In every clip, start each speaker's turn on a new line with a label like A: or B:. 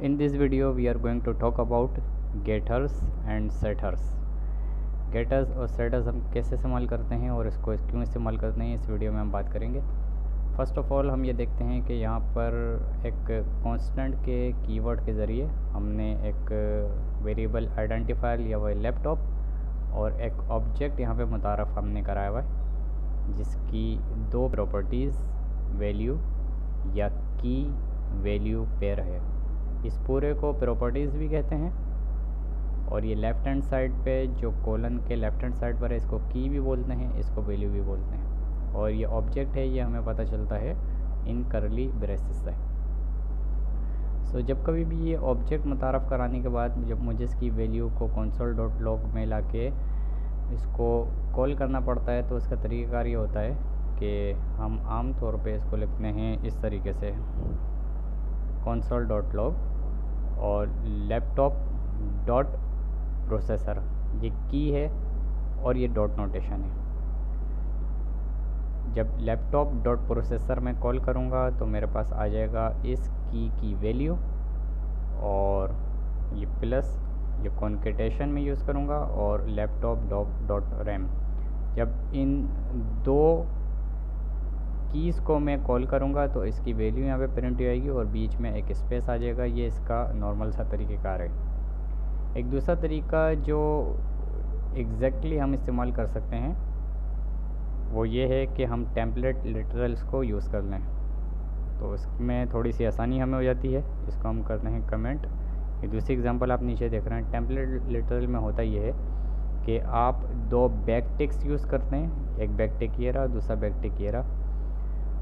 A: In this video we are going to talk about getters and setters. getters और setters हम कैसे इस्तेमाल करते हैं और इसको क्यों इस्तेमाल करते हैं, इस वीडियो में हम बात करेंगे। फर्स्ट ऑफ ऑल हम ये देखते हैं कि यहाँ पर एक कांस्टेंट के कीवर्ड के ज़रिए हमने एक वेरिएबल आइडेंटिफायर लिया हुआ है लैपटॉप, और एक ऑब्जेक्ट यहाँ पे मुतारफ़ हमने कराया हुआ है जिसकी दो प्रॉपर्टीज़ वैल्यू या की वैल्यू पेयर है। इस पूरे को प्रॉपर्टीज़ भी कहते हैं, और ये लेफ़्ट हैंड साइड पे जो कॉलन के लेफ़्ट हैंड साइड पर है इसको की भी बोलते हैं, इसको वैल्यू भी बोलते हैं। और ये ऑब्जेक्ट है, ये हमें पता चलता है इन करली ब्रेसेस से। सो जब कभी भी ये ऑब्जेक्ट मुतारफ़ कराने के बाद जब मुझे इसकी वैल्यू को console.log में लाके इसको कॉल करना पड़ता है, तो उसका तरीक़ाकार ये होता है कि हम आम तौर पे इसको लिखते हैं इस तरीके से console.log और लैपटॉप डॉट प्रोसेसर, ये की है और ये डॉट नोटेशन है। जब लैपटॉप डॉट प्रोसेसर में कॉल करूँगा तो मेरे पास आ जाएगा इस की वैल्यू, और ये प्लस ये कॉन्केटेशन में यूज़ करूँगा और लैपटॉप डॉट रैम। जब इन दो कीज़ को मैं कॉल करूँगा तो इसकी वैल्यू यहाँ पे प्रिंट हो जाएगी और बीच में एक स्पेस आ जाएगा। ये इसका नॉर्मल सा तरीक़ेकार है। एक दूसरा तरीका जो एग्जैक्टली हम इस्तेमाल कर सकते हैं वो ये है कि हम टेम्पलेट लिटरल्स को यूज़ कर लें, तो इसमें थोड़ी सी आसानी हमें हो जाती है। इसको हम करते हैं कमेंट। ये दूसरी एग्जांपल आप नीचे देख रहे हैं। टेम्पलेट लिटरल में होता ये है कि आप दो बैकटिक्स यूज़ करते हैं, एक बैकटिक ये रहा, दूसरा बैकटिक ये रहा,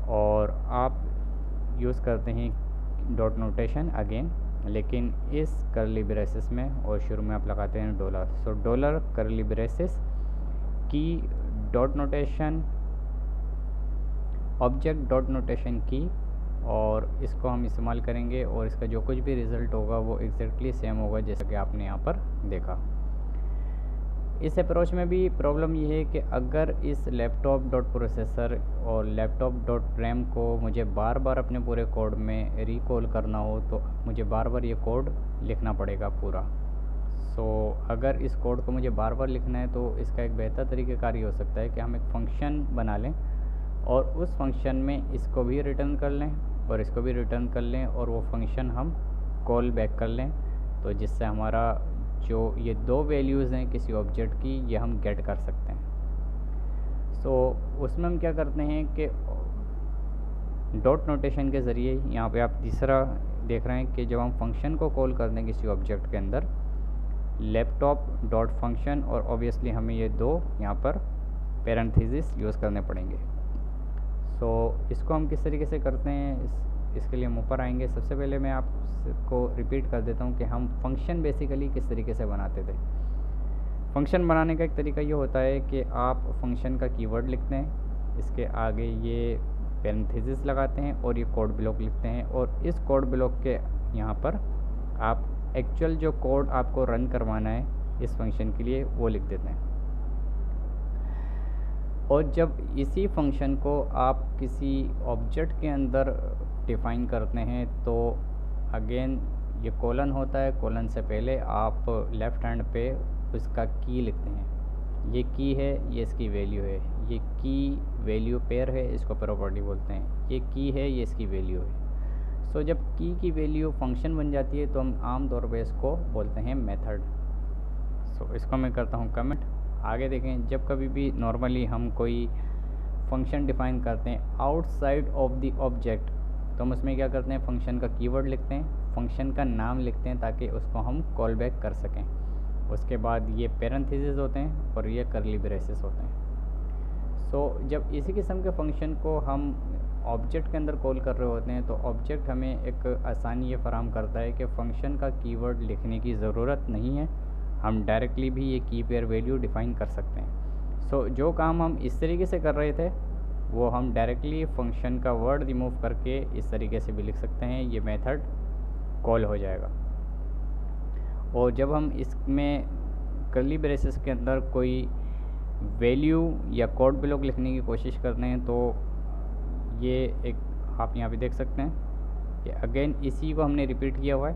A: और आप यूज़ करते हैं डॉट नोटेशन अगेन, लेकिन इस करली ब्रेसेस में, और शुरू में आप लगाते हैं डॉलर। सो डॉलर करली ब्रेसेस की dot notation object dot notation की, और इसको हम इस्तेमाल करेंगे और इसका जो कुछ भी रिज़ल्ट होगा वो एग्जैक्टली सेम होगा जैसा कि आपने यहाँ पर देखा। इस अप्रोच में भी प्रॉब्लम ये है कि अगर इस लैपटॉप डॉट प्रोसेसर और लैपटॉप डॉट रैम को मुझे बार बार अपने पूरे कोड में रिकॉल करना हो तो मुझे बार बार ये कोड लिखना पड़ेगा पूरा। सो अगर इस कोड को मुझे बार बार लिखना है तो इसका एक बेहतर तरीक़ेकार ये हो सकता है कि हम एक फ़ंक्शन बना लें और उस फंक्शन में इसको भी रिटर्न कर लें और इसको भी रिटर्न कर लें, और वो फंक्शन हम कॉल बैक कर लें, तो जिससे हमारा जो ये दो वैल्यूज़ हैं किसी ऑब्जेक्ट की ये हम गेट कर सकते हैं। सो उसमें हम क्या करते हैं कि डॉट नोटेशन के ज़रिए यहाँ पे आप तीसरा देख रहे हैं कि जब हम फंक्शन को कॉल कर दें किसी ऑब्जेक्ट के अंदर लैपटॉप डॉट फंक्शन, और ऑब्वियसली हमें ये दो यहाँ पर पैरेंथेसिस यूज़ करने पड़ेंगे। सो इसको हम किस तरीके से करते हैं इसके लिए हम ऊपर आएंगे। सबसे पहले मैं आपको रिपीट कर देता हूँ कि हम फंक्शन बेसिकली किस तरीके से बनाते थे। फंक्शन बनाने का एक तरीका ये होता है कि आप फंक्शन का कीवर्ड लिखते हैं, इसके आगे ये पैरेंथेसिस लगाते हैं और ये कोड ब्लॉक लिखते हैं, और इस कोड ब्लॉक के यहाँ पर आप एक्चुअल जो कोड आपको रन करवाना है इस फंक्शन के लिए वो लिख देते हैं। और जब इसी फंक्शन को आप किसी ऑब्जेक्ट के अंदर डिफ़ाइन करते हैं तो अगेन ये कॉलन होता है, कॉलन से पहले आप लेफ़्ट हैंड पे उसका की लिखते हैं। ये की है, ये इसकी वैल्यू है, ये की वैल्यू पेयर है, इसको प्रॉपर्टी बोलते हैं। ये की है, ये इसकी वैल्यू है। सो जब की वैल्यू फंक्शन बन जाती है तो हम आम तौर पे इसको बोलते हैं मेथड। सो इसको मैं करता हूँ कमेंट। आगे देखें, जब कभी भी नॉर्मली हम कोई फंक्शन डिफ़ाइन करते हैं आउटसाइड ऑफ द ऑब्जेक्ट तो हम उसमें क्या करते हैं, फंक्शन का कीवर्ड लिखते हैं, फंक्शन का नाम लिखते हैं ताकि उसको हम कॉल बैक कर सकें। उसके बाद ये पैरेंथेसिस होते हैं और ये करली ब्रेसेस होते हैं। सो जब इसी किस्म के फंक्शन को हम ऑब्जेक्ट के अंदर कॉल कर रहे होते हैं तो ऑब्जेक्ट हमें एक आसानी ये फराहम करता है कि फ़ंक्शन का कीवर्ड लिखने की ज़रूरत नहीं है, हम डायरेक्टली भी ये की पेयर वैल्यू डिफ़ाइन कर सकते हैं। सो जो काम हम इस तरीके से कर रहे थे वो हम डायरेक्टली फंक्शन का वर्ड रिमूव करके इस तरीके से भी लिख सकते हैं, ये मेथड कॉल हो जाएगा। और जब हम इसमें कर्ली ब्रेसेस के अंदर कोई वैल्यू या कोड ब्लॉक लिखने की कोशिश करते हैं तो ये एक आप यहाँ पे देख सकते हैं कि अगेन इसी को हमने रिपीट किया हुआ है।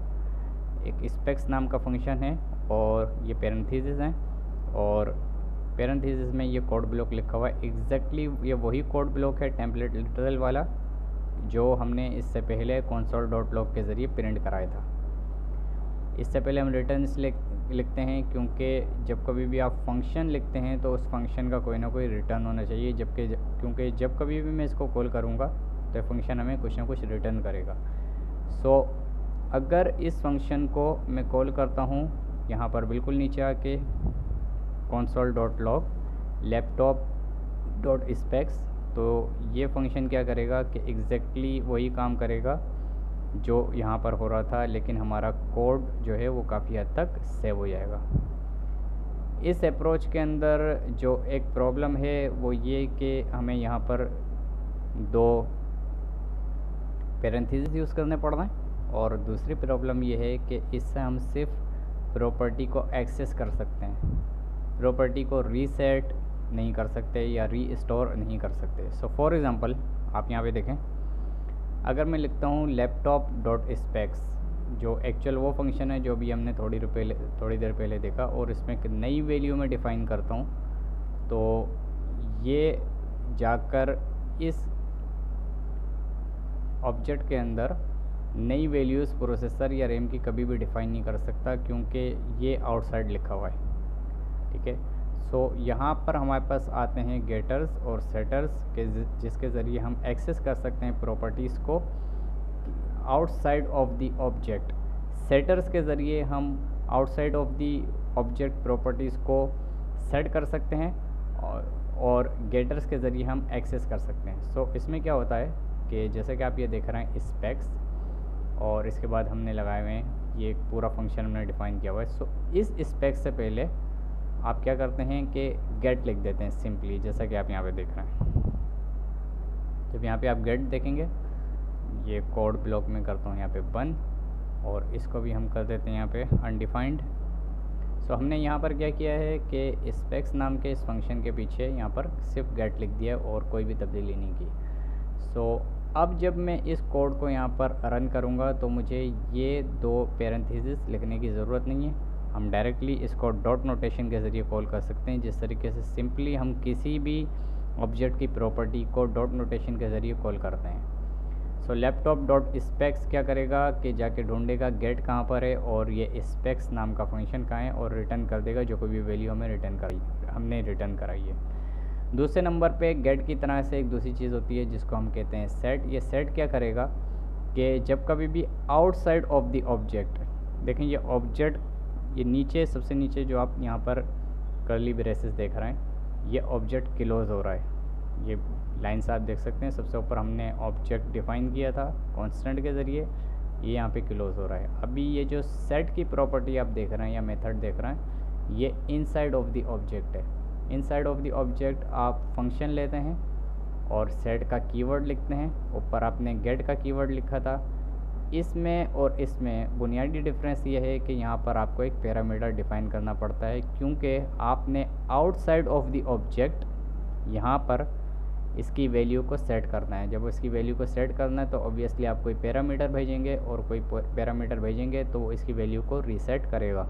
A: एक स्पेक्स नाम का फंक्शन है और ये पैरेंथेसिस है, और पैरेंथेसिस में ये कोड ब्लॉक लिखा हुआ है। एग्जैक्टली ये वही कोड ब्लॉक है टेम्पलेट लिटरल वाला जो हमने इससे पहले console.log के ज़रिए प्रिंट कराया था। इससे पहले हम रिटर्न्स लिखते हैं, क्योंकि जब कभी भी आप फंक्शन लिखते हैं तो उस फंक्शन का कोई ना कोई रिटर्न होना चाहिए, क्योंकि जब कभी भी मैं इसको कॉल करूँगा तो फंक्शन हमें कुछ ना कुछ रिटर्न करेगा। सो अगर इस फंक्शन को मैं कॉल करता हूँ यहाँ पर बिल्कुल नीचे आके console.log laptop.specs, तो ये फंक्शन क्या करेगा कि एग्जैक्टली वही काम करेगा जो यहाँ पर हो रहा था, लेकिन हमारा कोड जो है वो काफ़ी हद तक सेव हो जाएगा। इस अप्रोच के अंदर जो एक प्रॉब्लम है वो ये कि हमें यहाँ पर 2 पैरेंथेसिस यूज़ करने पड़ रहे हैं, और दूसरी प्रॉब्लम ये है कि इससे हम सिर्फ प्रॉपर्टी को एक्सेस कर सकते हैं, प्रॉपर्टी को रीसेट नहीं कर सकते या रीस्टोर नहीं कर सकते। सो फॉर एग्ज़ाम्पल आप यहाँ पे देखें, अगर मैं लिखता हूँ laptop.specs, जो एक्चुअल वो फंक्शन है जो भी हमने थोड़ी देर पहले देखा, और इसमें एक नई वैल्यू में डिफ़ाइन करता हूँ, तो ये जाकर इस ऑब्जेक्ट के अंदर नई वैल्यूज़ प्रोसेसर या रैम की कभी भी डिफ़ाइन नहीं कर सकता, क्योंकि ये आउटसाइड लिखा हुआ है। ठीक है, सो यहाँ पर हमारे पास आते हैं गेटर्स और सेटर्स के, जिसके ज़रिए हम एक्सेस कर सकते हैं प्रॉपर्टीज़ को outside of the object. Setters के ज़रिए हम outside of the object properties को सेट कर सकते हैं, और गेटर्स के ज़रिए हम एक्सेस कर सकते हैं। सो इसमें क्या होता है कि जैसे कि आप ये देख रहे हैं स्पेक्स, और इसके बाद हमने लगाए हुए हैं ये पूरा फंक्शन हमने डिफ़ाइन किया हुआ है। सो इस स्पेक्स से पहले आप क्या करते हैं कि गेट लिख देते हैं सिंपली, जैसा कि आप यहाँ पे देख रहे हैं। जब यहाँ पे आप गेट देखेंगे, ये कोड ब्लॉक में करता हूँ यहाँ पे 1, और इसको भी हम कर देते हैं यहाँ पे अनडिफाइंड। सो हमने यहाँ पर क्या किया है कि स्पेक्स नाम के इस फंक्शन के पीछे यहाँ पर सिर्फ गेट लिख दिया और कोई भी तब्दीली नहीं की। सो अब जब मैं इस कोड को यहाँ पर रन करूँगा तो मुझे ये 2 पैरेंथेसिस लिखने की ज़रूरत नहीं है। हम डायरेक्टली इसको डॉट नोटेशन के ज़रिए कॉल कर सकते हैं, जिस तरीके से सिंपली हम किसी भी ऑब्जेक्ट की प्रॉपर्टी को डॉट नोटेशन के ज़रिए कॉल करते हैं। सो laptop.specs क्या करेगा कि जाके ढूंढेगा गेट कहाँ पर है और ये स्पेक्स नाम का फंक्शन कहाँ है, और रिटर्न कर देगा जो कोई भी वैल्यू हमने रिटर्न कराई है। दूसरे नंबर पे गेट की तरह से एक दूसरी चीज़ होती है जिसको हम कहते हैं सेट। ये सेट क्या करेगा कि जब कभी भी आउटसाइड ऑफ द ऑब्जेक्ट, देखें ये ऑब्जेक्ट, ये नीचे सबसे नीचे जो आप यहाँ पर कर्ली ब्रेसेस देख रहे हैं, ये ऑब्जेक्ट क्लोज हो रहा है। ये लाइन्स आप देख सकते हैं, सबसे ऊपर हमने ऑब्जेक्ट डिफ़ाइन किया था कांस्टेंट के ज़रिए, ये यहाँ पे क्लोज हो रहा है। अभी ये जो सेट की प्रॉपर्टी आप देख रहे हैं या मेथड देख रहे हैं, ये इनसाइड ऑफ द ऑब्जेक्ट है। इनसाइड ऑफ द ऑब्जेक्ट आप फंक्शन लेते हैं और सेट का कीवर्ड लिखते हैं। ऊपर आपने गेट का कीवर्ड लिखा था। इसमें और इसमें बुनियादी डिफरेंस ये है कि यहाँ पर आपको एक पैरामीटर डिफ़ाइन करना पड़ता है, क्योंकि आपने आउटसाइड ऑफ द ऑब्जेक्ट यहाँ पर इसकी वैल्यू को सेट करना है। जब इसकी वैल्यू को सेट करना है तो ऑब्वियसली आप कोई पैरामीटर भेजेंगे, और कोई पैरामीटर भेजेंगे तो वो इसकी वैल्यू को रीसेट करेगा।